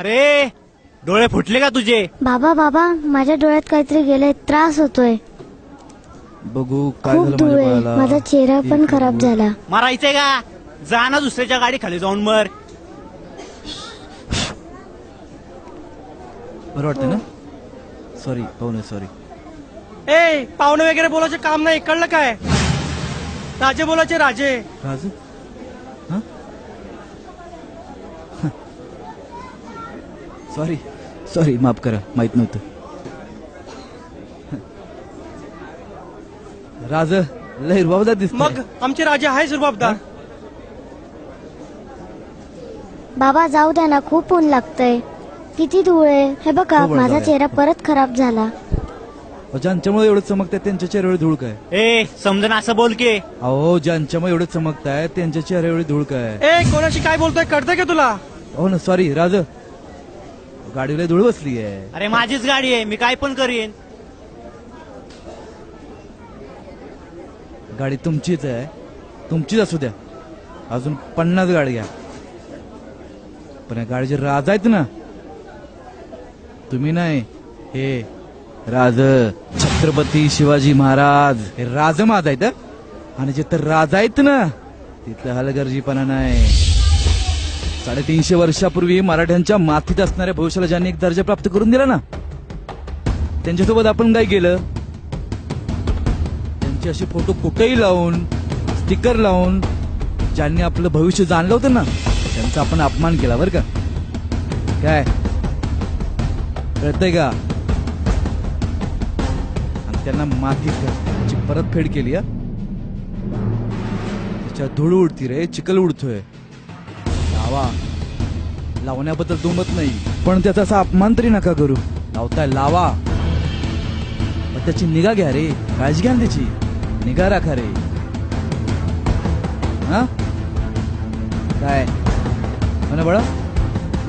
अरे डोळे फुटले का तुझे? बाबा बाबा माझ्या डोळ्यात काहीतरी गेलंय, त्रास होतोय. बघू काय खूप झालं धूळ माझ्या आहे, बाळाला. माझा चेहरा पण खराब झाला. मारायचंय का? जा ना दुसऱ्याच्या गाडी खाली जाऊन मर. बरं वाटतं ना? सॉरी पाहुणे सॉरी. ए पाहुणे वगैरे बोलायचे काम नाही, कळलं काय? राजे बोलायचे राजे. राजू हा सॉरी सॉरी माफ करा, माहित नव्हतं. राज लय रुबाबदार दिसतोय. मग आमचे राजे आहे रुबाबदार. बाबा जाऊ द्या ना, खूप ऊन लागतंय. किती धूळ आहे हे बघा. हो, बरं, माझा जाऊया. चेहरा परत खराब झाला. ज्यांच्यामुळे एवढं चमकताय त्यांच्या चेहऱ्यावर धूळ काय? ए समजून असं बोल की. अहो ज्यांच्यामुळे एवढं चमकताय त्यांच्या चेहऱ्यावर धूळ काय? ए कोणाशी काय बोलतोय कळतंय का तुला? हो ना सॉरी राज, गाडीला धूळ बसली आहे. अरे माझीच गाडी आहे, मी काय पण करीन. गाडी तुमचीच आहे, तुमचीच असू द्या. अजून 50 गाडी घ्या, पण या गाडीचे राज आहेत ना, तुम्ही नाही, हे राज छत्रपती शिवाजी महाराज हे राज माज आहेत. आणि जे तर राज आहेत ना तिथलं हलगर्जीपणा नाही. 350 वर्षापूर्वी मराठ्यांच्या माथीत असणाऱ्या भविष्याला ज्यांनी एक दर्जा प्राप्त करून दिला ना, त्यांच्यासोबत आपण काय केलं? त्यांचे असे फोटो कुठेही लावून, स्टिकर लावून ज्यांनी आपलं भविष्य जाणलं होतं ना, त्यांचा आपण अपमान केला बरं का. काय कळतंय का? आणि त्यांना मातीची परतफेड केली. त्याच्या धूळ उडती रे, चिखल उडतोय. लावा, लावण्याबद्दल दुमत नाही, पण त्याचा असा अपमान तरी नका करू. लावताय लावा, पण त्याची निगा घ्या रे, काळजी घ्या ना त्याची, निगा राखा रे. हा काय म्हणा बाळा?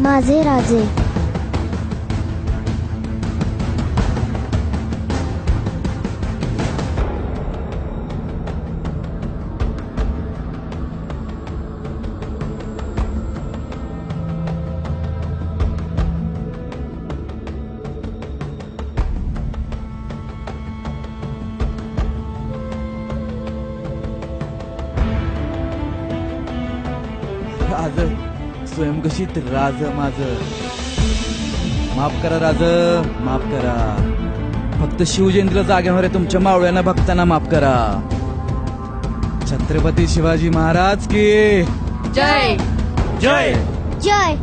माझे राजे. राज स्वयंघोषित राज माझ. माफ करा राज, माफ करा. फक्त शिवजयंतीला जाग्यावर आहे तुमच्या मावळ्यांना भक्तांना माफ करा. छत्रपती शिवाजी महाराज की जय जय. जय.